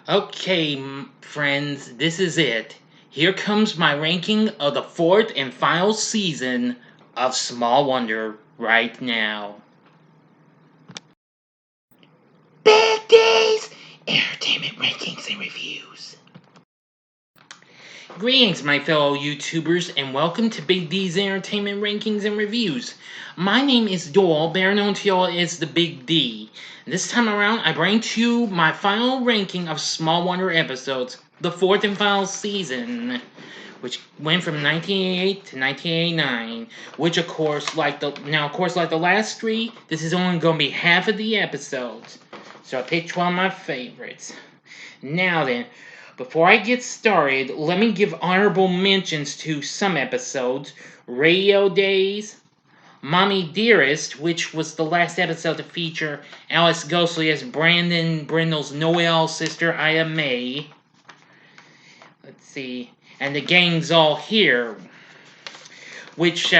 Okay, friends, this is it. Here comes my ranking of the fourth and final season of Small Wonder right now. Bad Days! Entertainment Rankings and Reviews. Greetings, my fellow YouTubers, and welcome to Big D's Entertainment Rankings and Reviews. My name is Doyle, better known to y'all as the Big D. This time around, I bring to you my final ranking of Small Wonder episodes, the fourth and final season, which went from 1988 to 1989. Which, of course, like the last three, this is only going to be half of the episodes. So I picked 12 of my favorites. Now then, before I get started, let me give honorable mentions to some episodes. Radio Days, Mommy Dearest, which was the last episode to feature Alice Ghostly as Brandon Brindle's Noelle sister, Ida May. Let's see. And The Gang's All Here, which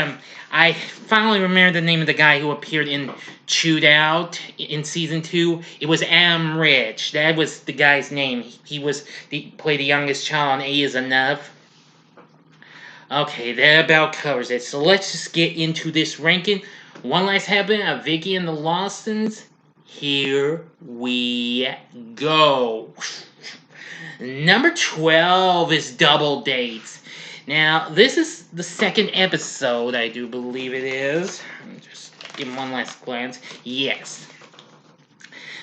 I finally remember the name of the guy who appeared in Chewed Out in season 2. It was Adam Rich. That was the guy's name. He played the youngest child on A Is Enough. Okay, that about covers it. So let's just get into this ranking. One last happening of Vicky and the Lawsons. Here we go. Number 12 is Double Dates. Now, this is the second episode, I do believe it is. Just give one last glance. Yes.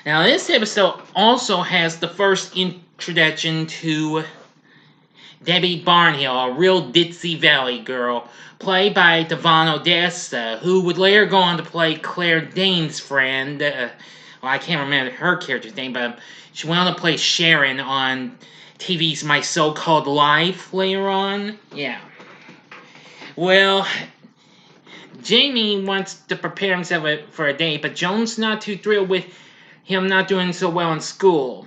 Now, this episode also has the first introduction to Debbie Barnhill, a real Ditsy Valley girl, played by Devon Odessa, who would later go on to play Claire Danes' friend. I can't remember her character's name, but she went on to play Sharon on TV's My So-Called Life later on. Yeah. Well, Jamie wants to prepare himself for a date, but Joan's not too thrilled with him not doing so well in school.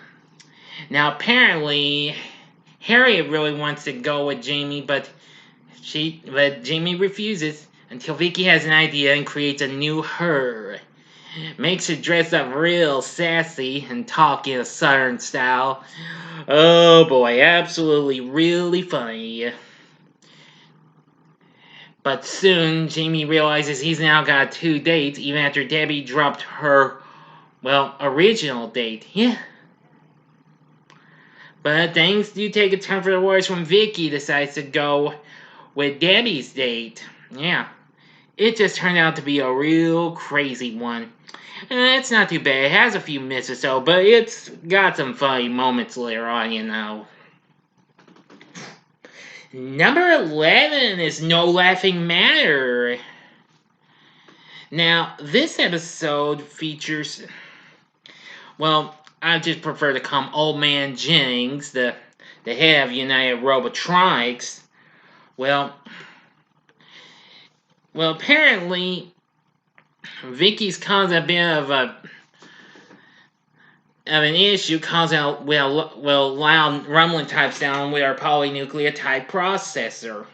Now, apparently, Harriet really wants to go with Jamie, but Jamie refuses until Vicky has an idea and creates a new her. Makes her dress up real sassy and talk in a southern style. Oh boy, absolutely really funny. But soon, Jamie realizes he's now got 2 dates, even after Debbie dropped her, original date. Yeah. But things do take a turn for the worse when Vicky decides to go with Debbie's date. Yeah. It just turned out to be a real crazy one. It's not too bad. It has a few misses, though, but it's got some funny moments later on, you know. Number 11 is No Laughing Matter. Now, this episode features, I just prefer to call him Old Man Jennings, the head of United Robotronics. Apparently, Vicky's caused a bit of an issue causing loud rumbling type sound with our polynuclear type processor.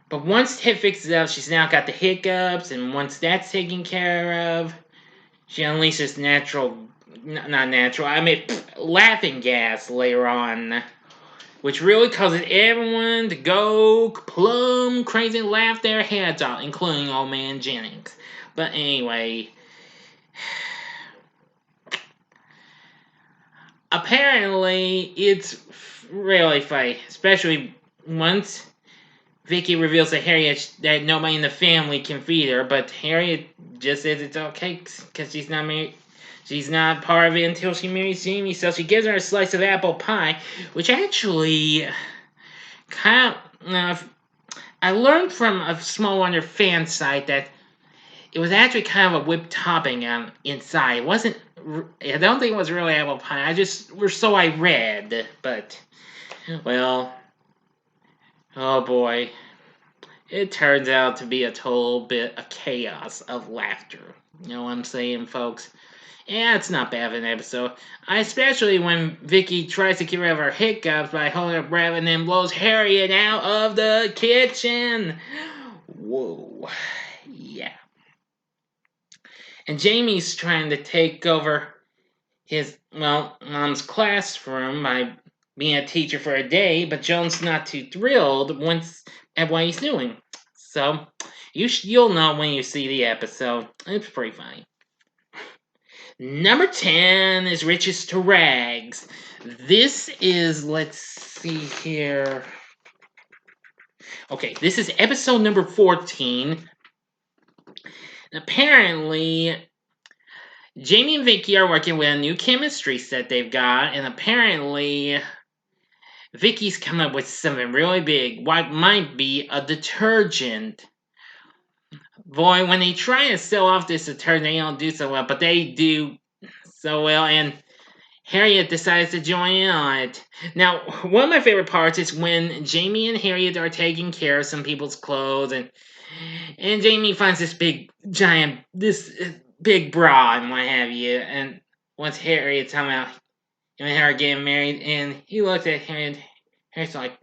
But once Ted fixes it up, she's now got the hiccups, and once that's taken care of, she unleashes laughing gas later on, which really causes everyone to go plumb crazy and laugh their heads off, including Old Man Jennings. But anyway, apparently it's really funny, especially once Vicky reveals to Harriet that nobody in the family can feed her, but Harriet just says it's okay because she's not married. She's not part of it until she marries Jamie, so she gives her a slice of apple pie, which actually I learned from a Small Wonder fan site that it was actually kind of a whipped topping inside. It wasn't. I don't think it was really apple pie. I read, but oh boy, it turns out to be a total bit of chaos of laughter. You know what I'm saying, folks? Yeah, it's not bad of an episode. Especially when Vicky tries to get rid of her hiccups by holding her breath and then blows Harriet out of the kitchen. Whoa. Yeah. And Jamie's trying to take over his, mom's classroom by being a teacher for a day, but Joan's not too thrilled once at what he's doing. So, you'll know when you see the episode. It's pretty funny. Number 10 is Riches to Rags. This is, let's see here. Okay, this is episode number 14. Apparently, Jamie and Vicky are working with a new chemistry set they've got, and apparently, Vicky's come up with something really big. What might be a detergent. Boy, when they try to sell off this detergent, they don't do so well, but they do so well, and Harriet decides to join in on it. Now, one of my favorite parts is when Jamie and Harriet are taking care of some people's clothes, and Jamie finds this big bra and what have you, and once Harriet's talking about him and her getting married, and he looks at Harriet's like,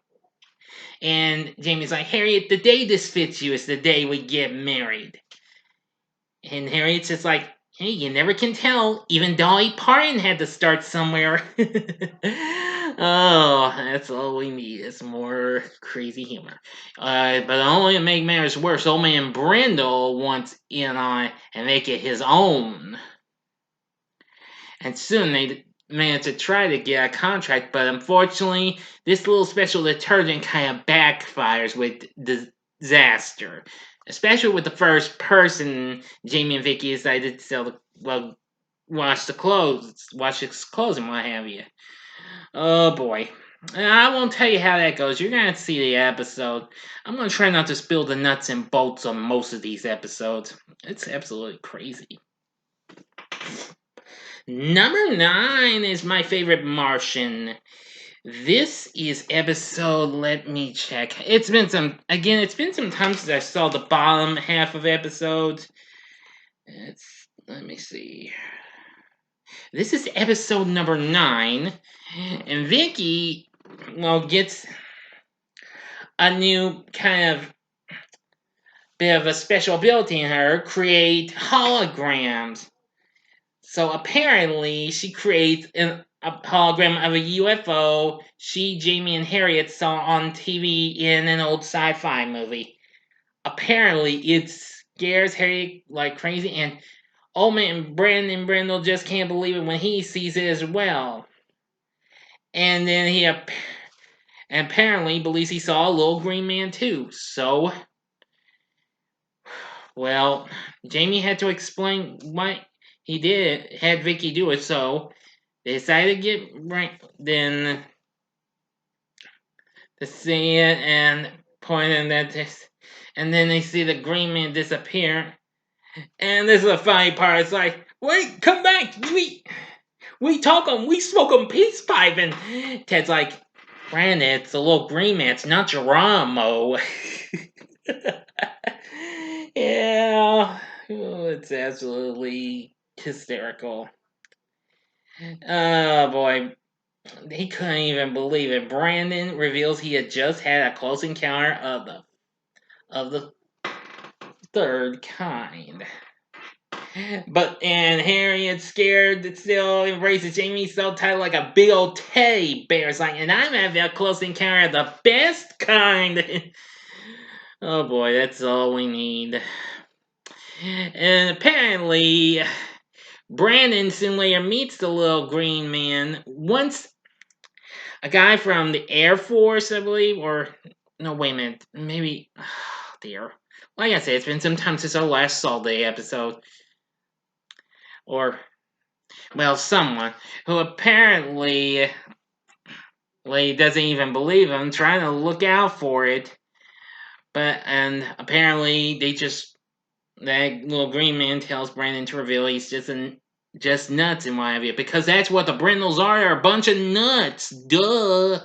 and Jamie's like, Harriet, the day this fits you is the day we get married. And Harriet's just like, hey, you never can tell. Even Dolly Parton had to start somewhere. Oh, that's all we need is more crazy humor. But only to make matters worse, old man Brindle wants in on it and make it his own. And soon they managed to try to get a contract, but unfortunately, this little special detergent kind of backfires with disaster. Especially with the first person Jamie and Vicky decided to wash his clothes and what have you. Oh boy. I won't tell you how that goes. You're gonna see the episode. I'm gonna try not to spill the nuts and bolts on most of these episodes. It's absolutely crazy. Number 9 is my favorite Martian. This is episode, let me check. It's been some time since I saw the bottom half of episodes. Let me see. This is episode number 9, and Vicky, gets a new kind of bit of a special ability in her, create holograms. So apparently, she creates a hologram of a UFO Jamie, and Harriet saw on TV in an old sci-fi movie. Apparently, it scares Harriet like crazy, and old man Brandon Brindle just can't believe it when he sees it as well. And then he apparently believes he saw a little green man too. So, well, Jamie had to explain why he had Vicky do it, so they decided to get then to see it and point at this, and then they see the green man disappear. And this is a funny part. It's like, wait, come back. We smoke on peace pipe. And Ted's like, Brandon, it's the little green man. It's not Geronimo. Yeah. Oh, it's absolutely hysterical. Oh, boy. He couldn't even believe it. Brandon reveals he had just had a close encounter of the third kind. And Harriet, scared that still embraces Jamie so tight like a big old teddy bear. It's like, and I'm having a close encounter of the best kind. Oh boy, that's all we need. And apparently, Brandon soon later meets the little green man. Once a guy from the Air Force, I believe, or no, wait a minute, maybe, oh dear. Like I said, it's been some time since our last Saw Day episode. Or, well, someone who apparently doesn't even believe him, trying to look out for it. And apparently that little green man tells Brandon to reveal he's just nuts and what have you, because that's what the Brindles are. They're a bunch of nuts. Duh.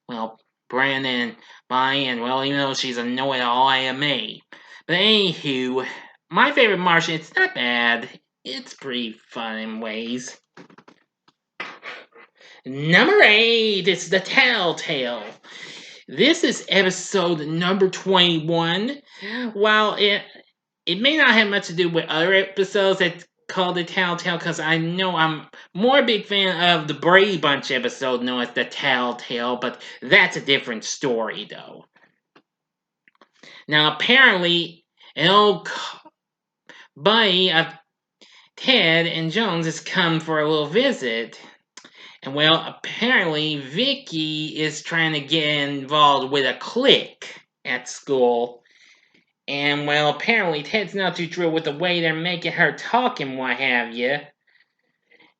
Well, Brandon, even though she's a know-it-all AMA. But anywho, my favorite Martian, it's not bad. It's pretty fun in ways. Number 8 is The Telltale. This is episode number 21. While it may not have much to do with other episodes that call the Telltale because I know I'm more a big fan of the Brady Bunch episode known as the Telltale, but that's a different story though. Now apparently an old buddy of Ted and Jones has come for a little visit. And well, apparently Vicky is trying to get involved with a clique at school. And well, apparently Ted's not too thrilled with the way they're making her talk and what have you.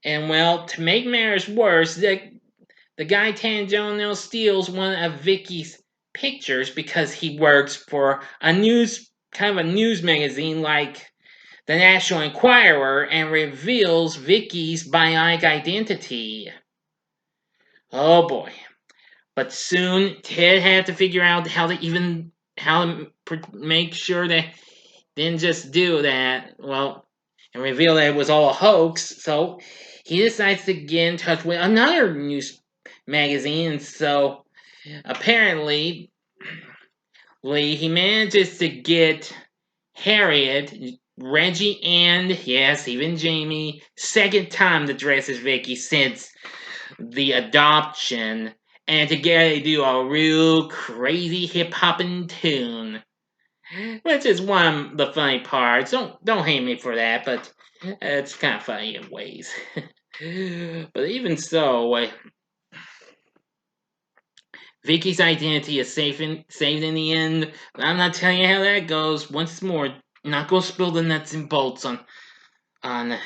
And well, to make matters worse, the guy Ted Jones steals one of Vicky's pictures because he works for a news magazine like the National Enquirer and reveals Vicky's bionic identity. Oh boy. But soon Ted had to figure out how to make sure that didn't just do that, well, and reveal that it was all a hoax. So he decides to get in touch with another news magazine. And so apparently, he manages to get Harriet, Reggie, and yes, even Jamie, second time to dress as Vicky since the adoption, and together they do a real crazy hip hopping tune. Which is one of the funny parts. Don't hate me for that, but it's kind of funny in ways. But even so, Vicky's identity is saved in the end. But I'm not telling you how that goes. Once more, not gonna spill the nuts and bolts on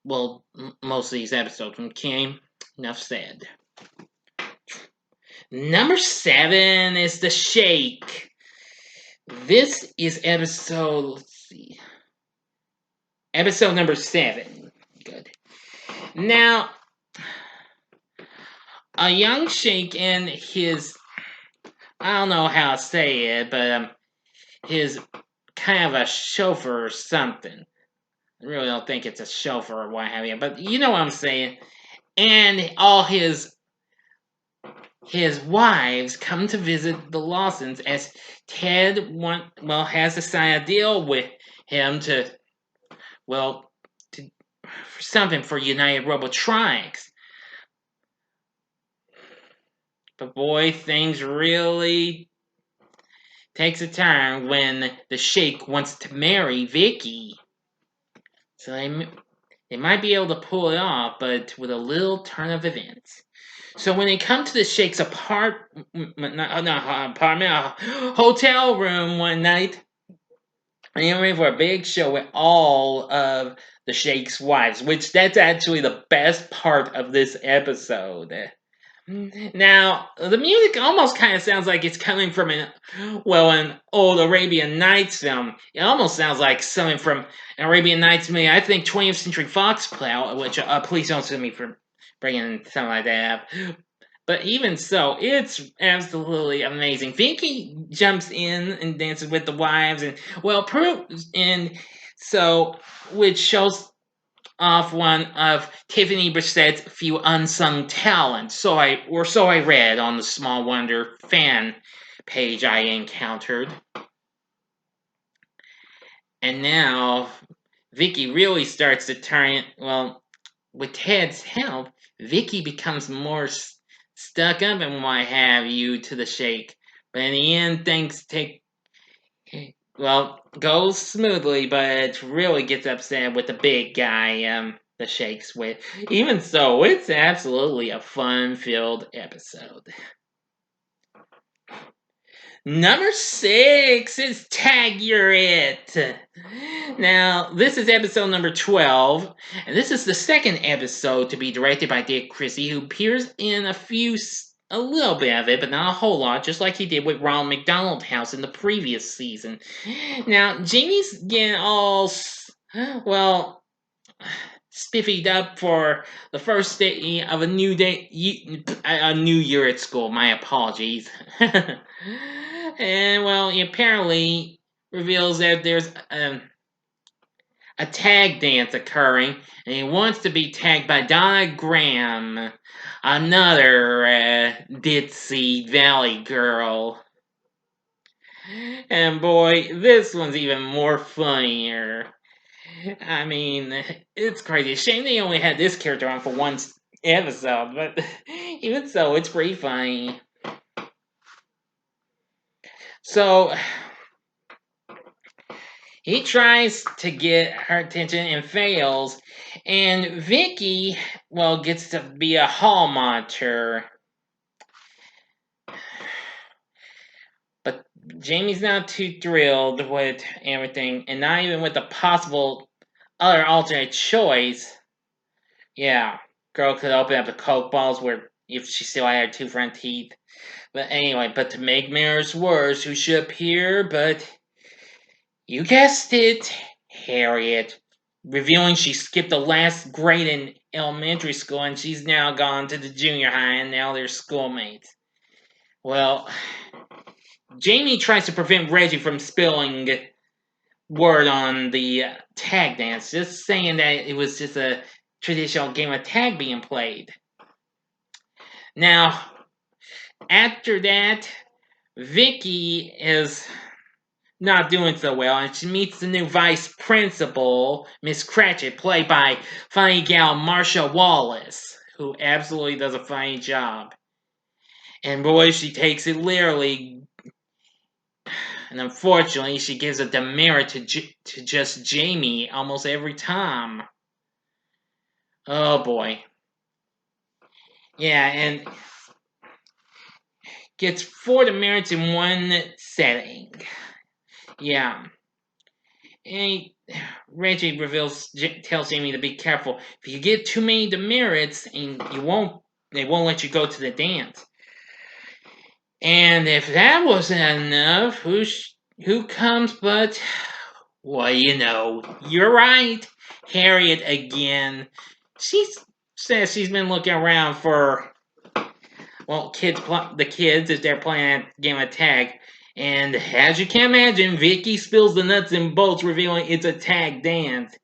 well, most of these episodes. Okay, enough said. Number 7 is the Shake. This is episode. Let's see. Episode number 7. Good. Now, a young Shake and his, I don't know how to say it, but his kind of a chauffeur or something. I really don't think it's a chauffeur or what have you, but you know what I'm saying. And all his wives come to visit the Lawsons as Ted has to sign a deal with him to for something for United Robotronics. But boy, things really takes a turn when the Sheik wants to marry Vicky. So they might be able to pull it off, but with a little turn of events. So when they come to the Sheik's hotel room one night, and they're ready for a big show with all of the Sheik's wives, which that's actually the best part of this episode. Now, the music almost kind of sounds like it's coming from an old Arabian Nights film. It almost sounds like something from an Arabian Nights movie. I think 20th Century Fox play, which please don't sue me for bringing something like that up. But even so, it's absolutely amazing. Vicky jumps in and dances with the wives, and which shows off one of Tiffany Brissett's few unsung talents. So I read on the Small Wonder fan page I encountered. And now Vicky really starts to turn. Well, with Ted's help, Vicky becomes more stuck up and what have you to the Sheik. But in the end, things goes smoothly, but really gets upset with the big guy, the Sheik's with. Even so, it's absolutely a fun-filled episode. Number 6 is Tag You're It. Now, this is episode number 12, and this is the second episode to be directed by Dick Chrissy, who appears in a little bit of it, but not a whole lot, just like he did with Ronald McDonald House in the previous season. Now, Jamie's getting all, spiffied up for the first day of a new year at school. My apologies. And he apparently reveals that there's a tag dance occurring, and he wants to be tagged by Donna Graham, another ditzy valley girl. And boy, this one's even more funnier. I mean, it's crazy. Shame they only had this character on for one episode, but even so, it's pretty funny. So he tries to get her attention and fails, and Vicky, well, gets to be a hall monitor. But Jamie's not too thrilled with everything, and not even with the possible other alternate choice. Yeah, girl could open up the Coke balls where if she still had her two front teeth. But anyway, but to make matters worse, who should appear but you guessed it, Harriet. Revealing she skipped the last grade in elementary school and she's now gone to the junior high and now they're schoolmates. Well, Jamie tries to prevent Reggie from spilling word on the tag dance, just saying that it was just a traditional game of tag being played. Now, after that, Vicky is not doing so well, and she meets the new vice principal, Miss Cratchit, played by funny gal Marsha Wallace, who absolutely does a fine job. And boy, she takes it literally. And unfortunately, she gives a demerit to just Jamie almost every time. Oh boy. Yeah, and gets 4 demerits in one setting. Yeah. And Reggie tells Jamie to be careful. If you get too many demerits, and they won't let you go to the dance. And if that wasn't enough, who comes but, well, you're right, Harriet again. She says she's been looking around for, well, the kids if they're playing a game of tag. And as you can imagine, Vicky spills the nuts and bolts, revealing it's a tag dance.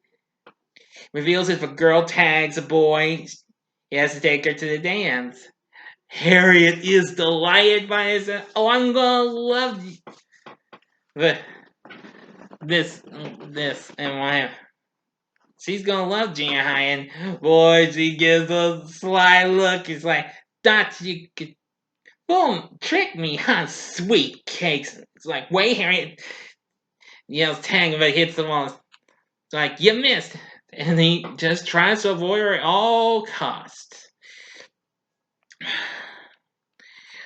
Reveals if a girl tags a boy, he has to take her to the dance. Harriet is delighted by his. Oh, I'm gonna love this, and why? She's gonna love junior high, and boy, she gives a sly look. It's like, thought you could, boom, trick me, huh? Sweet cakes. It's like, wait, Harriet yells tag, but hits the wall. It's like, you missed. And he just tries to avoid her at all costs.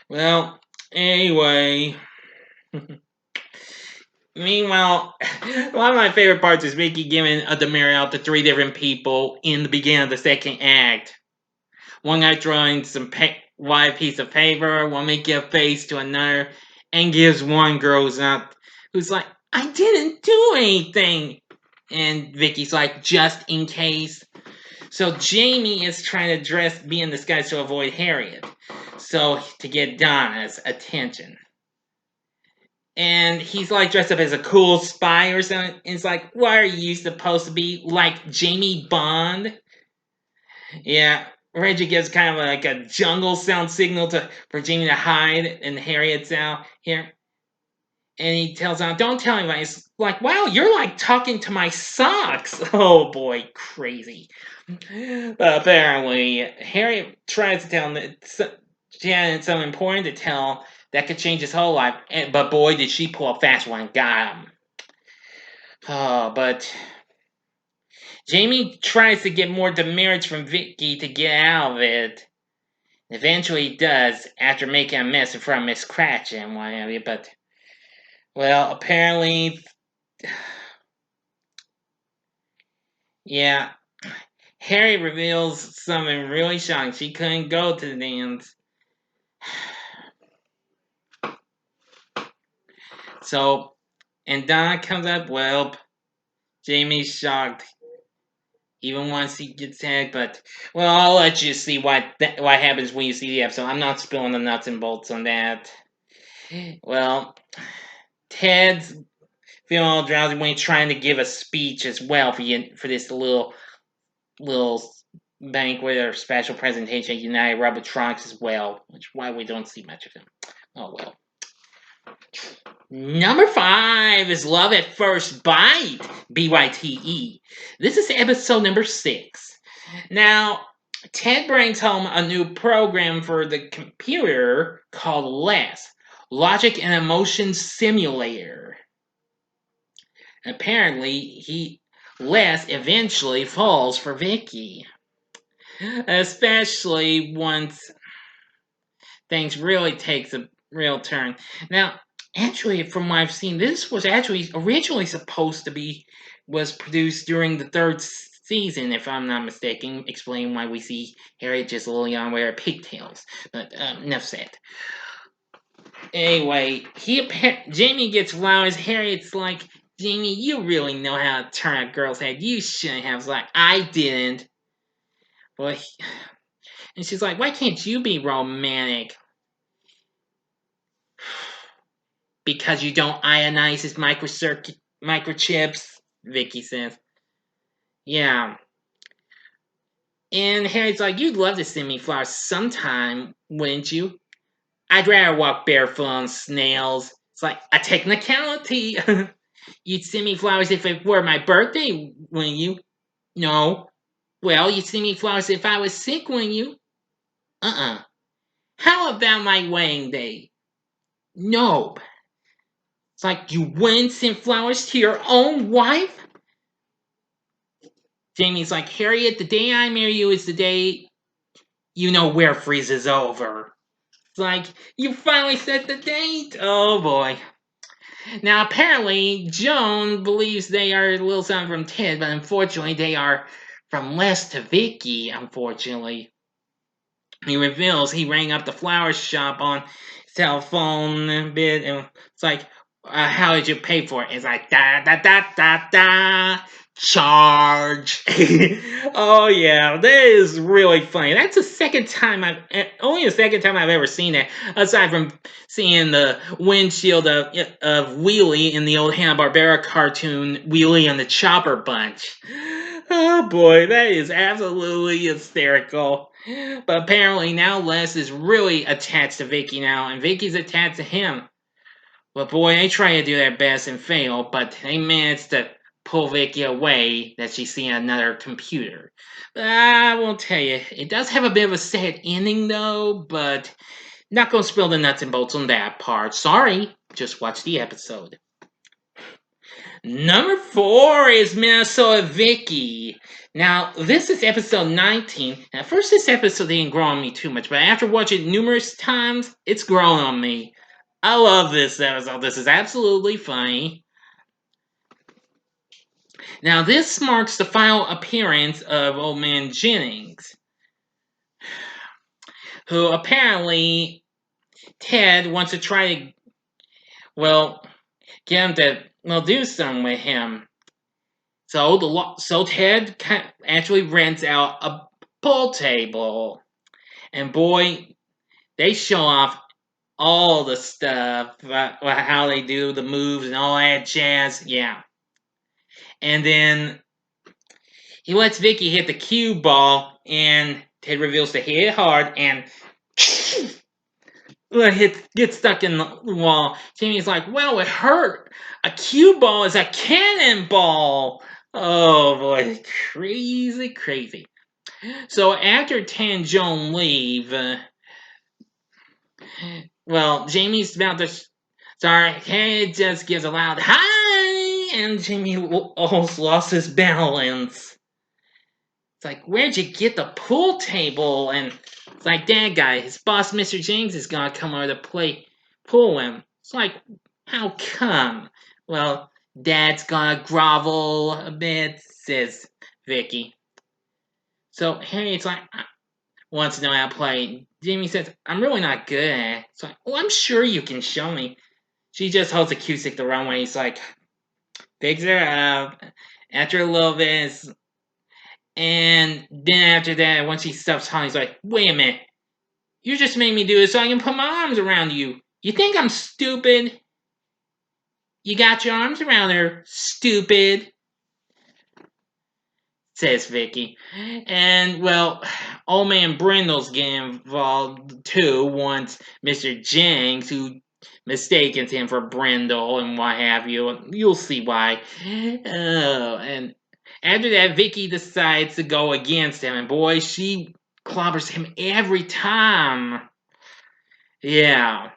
Well, anyway. Meanwhile, one of my favorite parts is Vicky giving a demerit out to 3 different people in the beginning of the second act. One guy throwing some white piece of paper, one making a face to another, and gives one girl who's like, I didn't do anything. And Vicky's like, just in case. So Jamie is trying to be in disguise to avoid Harriet. So to get Donna's attention. And he's like dressed up as a cool spy or something. And it's like, why are you supposed to be like Jamie Bond? Yeah, Reggie gives kind of like a jungle sound signal for Jamie to hide, and Harriet's out here. And he tells him, don't tell anybody. It's like, wow, you're like talking to my socks. Oh boy, crazy. But apparently, Harriet tries to tell him that she had something important to tell that could change his whole life. But boy, did she pull a fast one. Got him. Oh, but Jamie tries to get more demerits from Vicky to get out of it. Eventually he does, after making a mess in front of Miss Cratchit and what have you, but, well, apparently, yeah, Harry reveals something really shocking. She couldn't go to the dance. So, and Donna comes up, well, Jamie's shocked. Even once he gets tagged, but well, I'll let you see what happens when you see the episode. I'm not spilling the nuts and bolts on that. Well, Ted's feeling all drowsy when he's trying to give a speech as well for this little banquet or special presentation at United Robotronics as well, which why we don't see much of him. Oh well. Number 5 is Love at First Bite, BYTE. This is episode number 6. Now, Ted brings home a new program for the computer called LESS, Logic and Emotion Simulator. Apparently, Les eventually falls for Vicky, especially once things really takes a real turn. Now, actually, from what I've seen, this was actually originally supposed to be was produced during the third season, if I'm not mistaken. Explain why we see Harriet just a little young wear pigtails. But enough said. Anyway, Jamie gets flowers. Harriet's like, Jamie, you really know how to turn a girl's head. You shouldn't have. Like, I didn't. Well, and she's like, why can't you be romantic? Because you don't ionize his microchips, Vicky says. Yeah. And Harry's like, you'd love to send me flowers sometime, wouldn't you? I'd rather walk barefoot on snails. It's like a technicality. You'd send me flowers if it were my birthday, wouldn't you? No. Well, you'd send me flowers if I was sick, wouldn't you? Uh-uh. How about my wedding day? No. It's like you wouldn't send flowers to your own wife? Jamie's like, Harriet, the day I marry you is the day you know where freezes over. It's like, you finally set the date? Oh boy. Now, apparently, Joan believes they are a little something from Ted, but unfortunately, they are from Les to Vicky, unfortunately. He reveals he rang up the flower shop on cell phone a bit, and it's like, how did you pay for it? It's like, da da da da da, charge. Oh yeah, that is really funny. That's the second time only the second time I've ever seen that, aside from seeing the windshield of Wheelie in the old Hanna-Barbera cartoon Wheelie and the Chopper Bunch. Oh boy, that is absolutely hysterical. But apparently now Les is really attached to Vicky now, and Vicky's attached to him. But boy, they try to do their best and fail, but they managed to pull Vicky away that she's seeing another computer. But I won't tell you, it does have a bit of a sad ending though, but not gonna spill the nuts and bolts on that part. Sorry, just watch the episode. Number 4 is Minnesota Vicky. Now, this is episode 19. At first, this episode didn't grow on me too much, but after watching it numerous times, it's grown on me. I love this episode. This is absolutely funny. Now, this marks the final appearance of Old Man Jennings, who apparently Ted wants to try to, well, get him to, do something with him. So Ted actually rents out a pool table, and boy, they show off all the stuff, how they do the moves and all that jazz. Yeah, and then he lets Vicky hit the cue ball, and Ted reveals to hit it hard and gets stuck in the wall. Jamie's like, "Well, it hurt. A cue ball is a cannonball." Oh boy, crazy, crazy. So after Tan and Joan leave, Jamie's about to start. Ted just gives a loud hi, and Jamie almost lost his balance. It's like, where'd you get the pool table? And it's like, that guy, his boss, Mr. James, is gonna come over to play pool with him. It's like, how come? Well, Dad's gonna grovel a bit, says Vicky. So Harriet's like, wants to know how to play. Jamie says, I'm really not good at it. It's like, well, I'm sure you can show me. She just holds the cue stick the wrong way. He's like, picks her up. After a little bit, and then after that, once he stops talking, he's like, wait a minute. You just made me do this so I can put my arms around you. You think I'm stupid? You got your arms around her, stupid, says Vicky. And, old man Brindle's getting involved too once Mr. Jenks, who mistaken him for Brindle and what have you. And you'll see why. And after that, Vicky decides to go against him, and boy, she clobbers him every time. Yeah,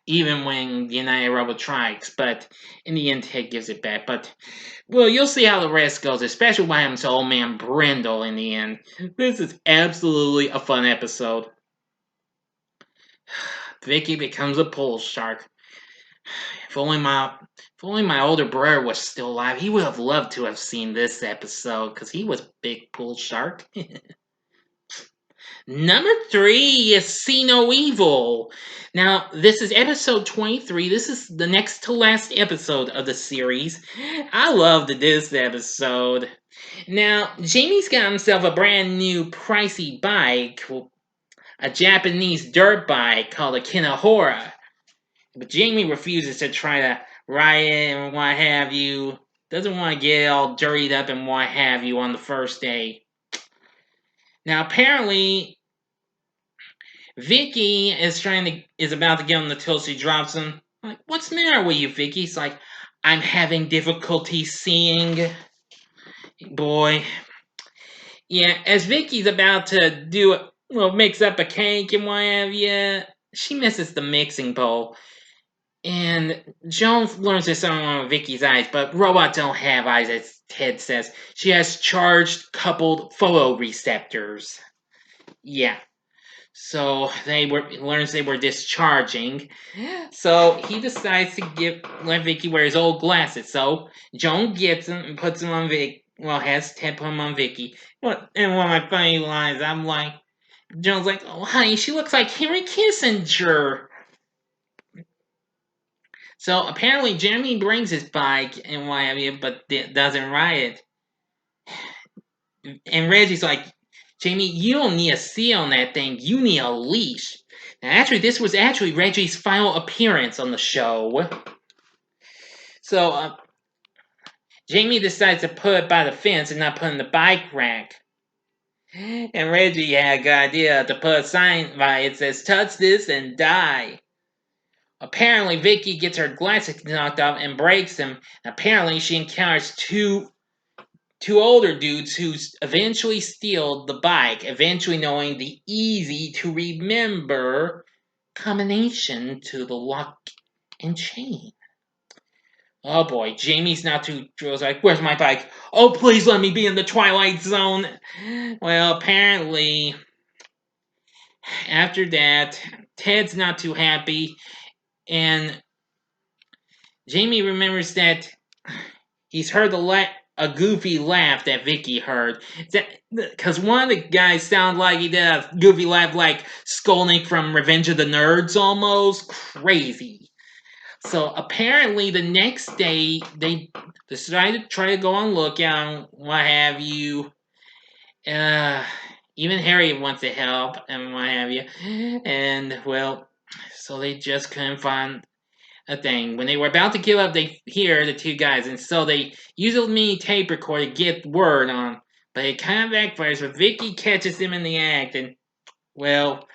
even when the United Rebel strikes, but in the end, Ted gives it back. But well, you'll see how the rest goes, especially what happens to old man Brindle in the end. This is absolutely a fun episode. Vicky becomes a pool shark. If only my older brother was still alive, he would have loved to have seen this episode because he was a big pool shark. Number 3 is See No Evil. Now, this is episode 23. This is the next to last episode of the series. I loved this episode. Now, Jamie's got himself a brand new pricey bike, a Japanese dirt bike called a Kinahora. But Jamie refuses to try to ride it and what have you. Doesn't want to get all dirtied up and what have you on the first day. Now, apparently, Vicky is about to get on the till. She drops him. Like, what's the matter with you, Vicky? He's like, I'm having difficulty seeing. Boy. Yeah, as Vicky's about to mix up a cake and what have you, she misses the mixing bowl. And Jones learns there's something wrong with Vicky's eyes, but robots don't have eyes, as Ted says. She has charged coupled photoreceptors. Yeah. So learns they were discharging. So he decides to let Vicky wear his old glasses. So Joan gets them and puts them on Vicky. Well, has Ted put them on Vicky. And one of my funny lines, I'm like, Joan's like, oh honey, she looks like Henry Kissinger. So apparently Jeremy brings his bike and what have you, but doesn't ride it. And Reggie's like, Jamie, you don't need a seal on that thing. You need a leash. Now, actually, this was actually Reggie's final appearance on the show. So Jamie decides to put it by the fence and not put it in the bike rack. And Reggie had a good idea to put a sign by it that says, touch this and die. Apparently, Vicky gets her glasses knocked off and breaks them. Apparently, she encounters two older dudes who eventually steal the bike, eventually knowing the easy to remember combination to the lock and chain. Oh boy, Jamie's not too thrilled. Like, where's my bike? Oh, please let me be in the Twilight Zone. Well, apparently, after that, Ted's not too happy, and Jamie remembers that he's heard a goofy laugh that Vicky heard. Because one of the guys sounded like he did a goofy laugh like Skolnick from Revenge of the Nerds almost. Crazy. So apparently the next day they decided to try to go on lookout, what have you. Even Harry wants to help and what have you. And well, so they just couldn't find a thing. When they were about to give up, they hear the two guys, and so they use a mini tape recorder to get word on. But it kind of backfires. But Vicky catches them in the act, and well,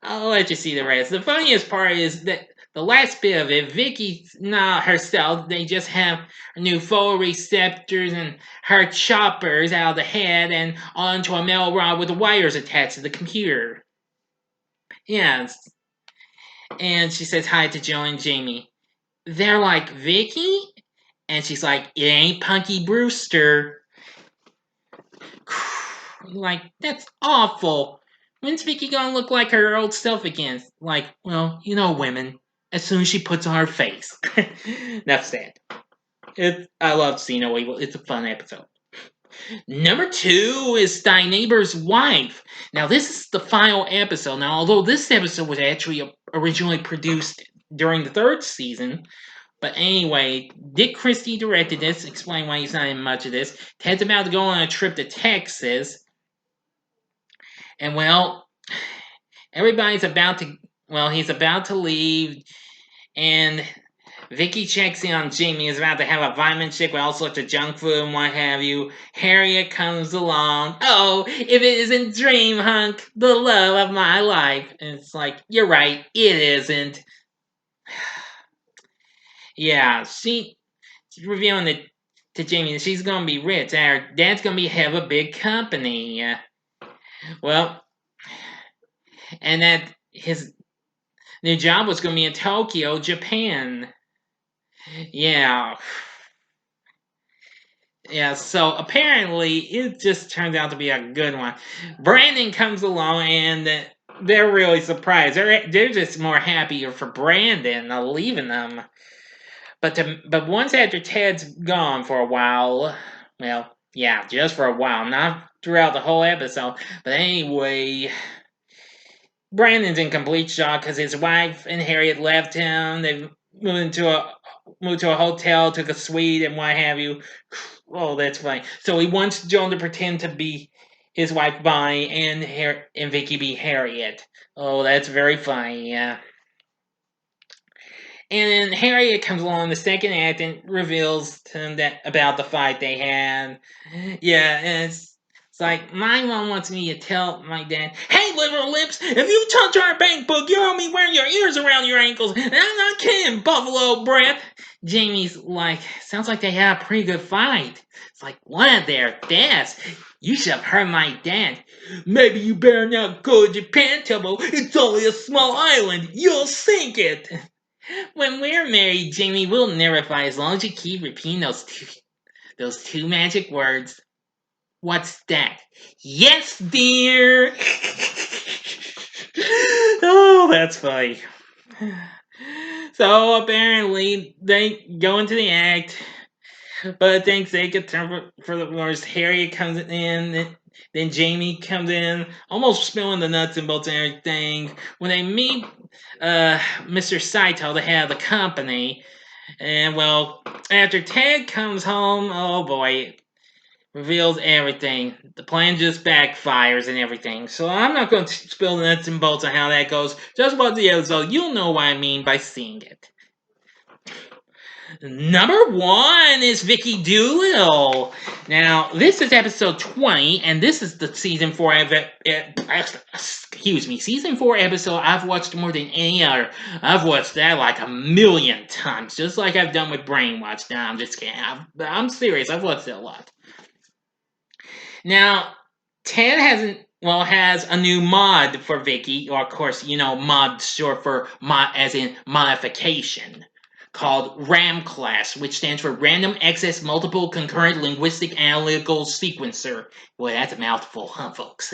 I'll let you see the rest. The funniest part is that the last bit of it, Vicky's not herself. They just have new photoreceptors and her choppers out of the head and onto a metal rod with the wires attached to the computer. Yeah, and she says hi to Joe and Jamie. They're like, Vicky? And she's like, it ain't Punky Brewster. Like, that's awful. When's Vicky gonna look like her old self again? Like, well, you know women. As soon as she puts on her face. Enough said. I love See No Evil. It's a fun episode. Number 2 is Thy Neighbor's Wife. Now, this is the final episode. Now, although this episode was actually originally produced during the 3rd season, but anyway, Dick Christie directed this. Explain why he's not in much of this. Ted's about to go on a trip to Texas. And well, everybody's about to, he's about to leave. And Vicky checks in on Jamie is about to have a vitamin shake with all sorts of junk food and what have you. Harriet comes along. Oh, if it isn't Dream Hunk, the love of my life. And it's like, you're right, it isn't. Yeah, she's revealing it to Jamie that she's gonna be rich. And her dad's gonna be have a big company. Well, and that his new job was gonna be in Tokyo, Japan. Yeah. Yeah, so apparently it just turned out to be a good one. Brandon comes along and they're really surprised. They're just more happier for Brandon leaving them. But once after Ted's gone for a while, well, yeah, just for a while, not throughout the whole episode. But anyway, Brandon's in complete shock because his wife and Harriet left him. They moved to a hotel, took a suite, and what have you. Oh, that's funny. So he wants Joan to pretend to be his wife Bonnie and Vicky be Harriet. Oh, that's very funny. Yeah. And then Harriet comes along in the second act and reveals to him that about the fight they had. Yeah, and it's like my mom wants me to tell my dad, "Hey, liberal lips, if you touch our bank book, you owe me wearing your ears around your ankles." And I'm not kidding, Buffalo breath. Jamie's like, sounds like they had a pretty good fight. It's like, what their dads? You should have heard my dad. Maybe you better not go to Japan, Tubbo. It's only a small island. You'll sink it. When we're married, Jamie, we'll never fight as long as you keep repeating those two magic words. What's that? Yes, dear! Oh, that's funny. So apparently they go into the act, but things take a turn for the worst. Harriet comes in, then Jamie comes in, almost spilling the nuts and bolts and everything. When they meet Mr. Saito, the head of the company, and well, after Ted comes home, oh boy, reveals everything. The plan just backfires and everything. So I'm not going to spill the nuts and bolts on how that goes. Just watch the episode. You'll know what I mean by seeing it. Number one is Vicki Doodle. Now, this is episode 20, and this is the season 4 season 4 episode I've watched more than any other. I've watched that like a million times, just like I've done with Brainwatch. Now, I'm just kidding. I'm serious. I've watched it a lot. Now, Ted has a new mod for Vicky, or of course, mod short for mod as in modification, called RAM class, which stands for Random Access Multiple Concurrent Linguistic Analytical Sequencer. Boy, that's a mouthful, huh, folks?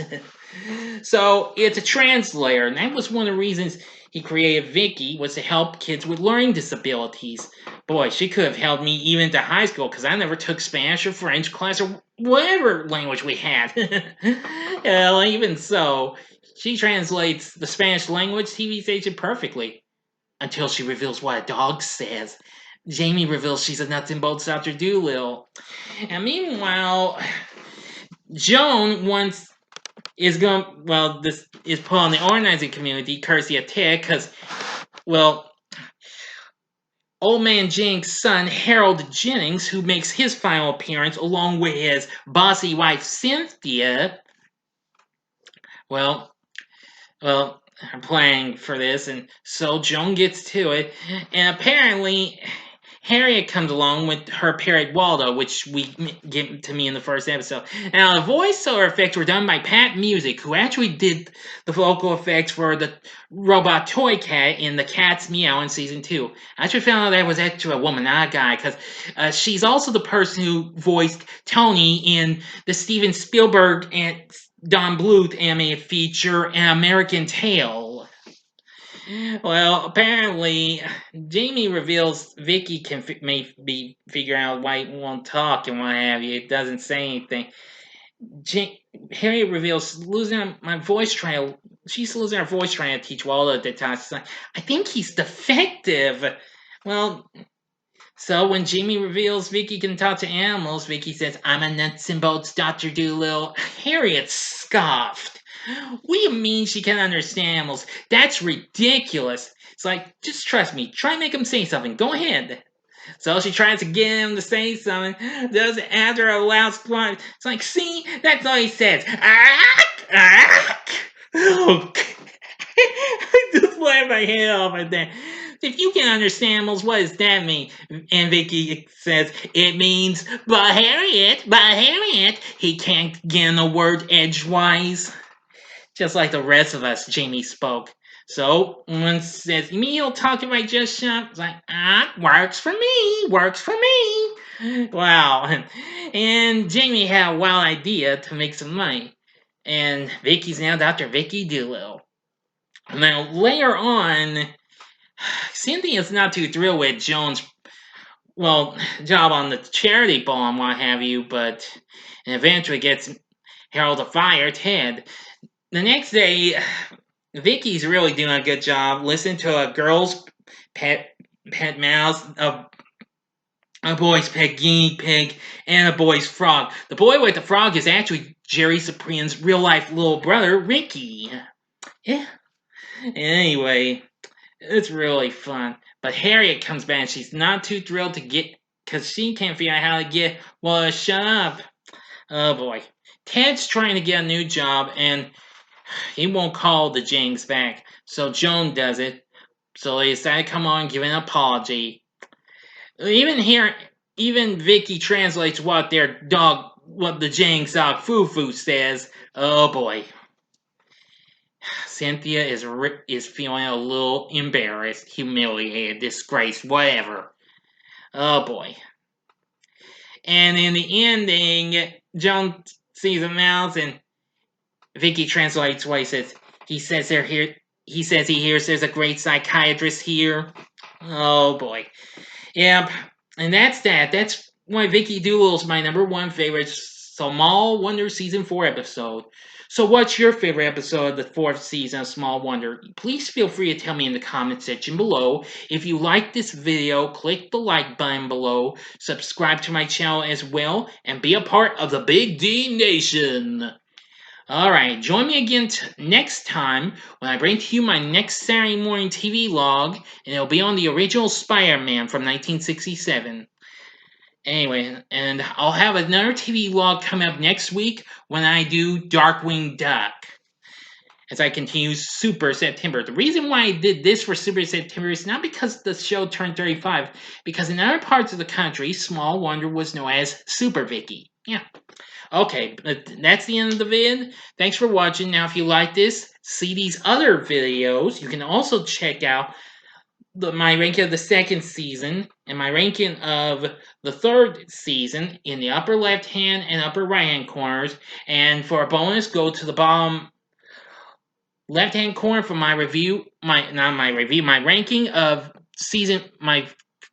So it's a translator, and that was one of the reasons he created Vicky, was to help kids with learning disabilities. Boy, she could have helped me even to high school, because I never took Spanish or French class or whatever language we had. Well, even so, she translates the Spanish language TV station perfectly. Until she reveals what a dog says. Jamie reveals she's a nuts and bolts Dr. Doolittle. And meanwhile, Joan this is put on the organizing community, courtesy of Ted, because, well, Old Man Jenks' son, Harold Jennings, who makes his final appearance along with his bossy wife, Cynthia, well, are playing for this, and so Joan gets to it, and apparently Harriet comes along with her parrot Waldo, which we get to me in the first episode. Now, the voiceover effects were done by Pat Music, who actually did the vocal effects for the robot toy cat in The Cat's Meow in season 2. I actually found out that was actually a woman, not a guy, because she's also the person who voiced Tony in the Steven Spielberg and Don Bluth animated feature An American Tail. Well, apparently, Jamie reveals Vicky can maybe figure out why it won't talk and what have you. It doesn't say anything. Harriet reveals she's losing her voice trying to teach Waldo at the time. She's like, I think he's defective. Well, so when Jamie reveals Vicky can talk to animals, Vicky says, I'm a nuts and bolts Dr. Doolittle. Harriet scoffed. What do you mean she can't understand animals? That's ridiculous. It's like, just trust me. Try and make him say something. Go ahead. So she tries to get him to say something. Does it after a loud squawk? It's like, see, that's all he says. Ack, ack. Oh, I just laughed my head off at that. If you can understand animals, what does that mean? And Vicky says, it means, but Harriet, he can't get in a word edgewise. Just like the rest of us, Jamie spoke. So one says, "You mean he'll talk if I just shut?" It's like, works for me, works for me. Wow. And Jamie had a wild idea to make some money. And Vicky's now Dr. Vicki Doodle. Now, later on, Cynthia's not too thrilled with Joan's, well, job on the charity ball and what have you, but eventually gets Harold to fire Ted. The next day, Vicky's really doing a good job listening to a girl's pet mouse, a boy's pet guinea pig, and a boy's frog. The boy with the frog is actually Jerry Supreme's real life little brother, Ricky. Yeah. Anyway, it's really fun. But Harriet comes back and she's not too thrilled to get, because she can't figure out how to get, well, shut up. Oh boy. Ted's trying to get a new job and he won't call the James back, so Joan does it. So they decide to come on and give an apology. Even here, even Vicky translates what what the James dog Fufu says. Oh boy, Cynthia is feeling a little embarrassed, humiliated, disgraced, whatever. Oh boy. And in the ending, Joan sees a mouse and Vicky translates what he says. He says they're here. He says he hears there's a great psychiatrist here. Oh boy. Yep. And that's that. That's why Vicky Doodle's my number one favorite Small Wonder season 4 episode. So what's your favorite episode of the 4th season of Small Wonder? Please feel free to tell me in the comment section below. If you like this video, click the like button below, subscribe to my channel as well, and be a part of the Big D Nation. Alright, join me again next time when I bring to you my next Saturday morning TV log, and it'll be on the original Spider-Man from 1967. Anyway, and I'll have another TV log coming up next week when I do Darkwing Duck, as I continue Super September. The reason why I did this for Super September is not because the show turned 35, because in other parts of the country, Small Wonder was known as Super Vicky. Yeah. Okay, that's the end of the vid. Thanks for watching. Now, if you like this, see these other videos. You can also check out my ranking of the 2nd season and my ranking of the 3rd season in the upper left hand and upper right hand corners. And for a bonus, go to the bottom left hand corner for my review. My ranking of my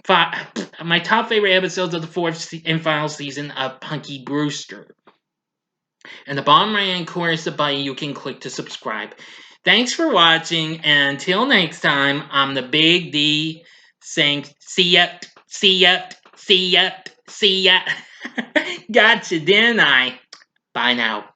top favorite episodes of the 4th and final season of Punky Brewster. And the bottom right hand corner is the button you can click to subscribe. Thanks for watching, and until next time, I'm the Big D saying see ya, see ya, see ya, see ya. Gotcha, didn't I? Bye now.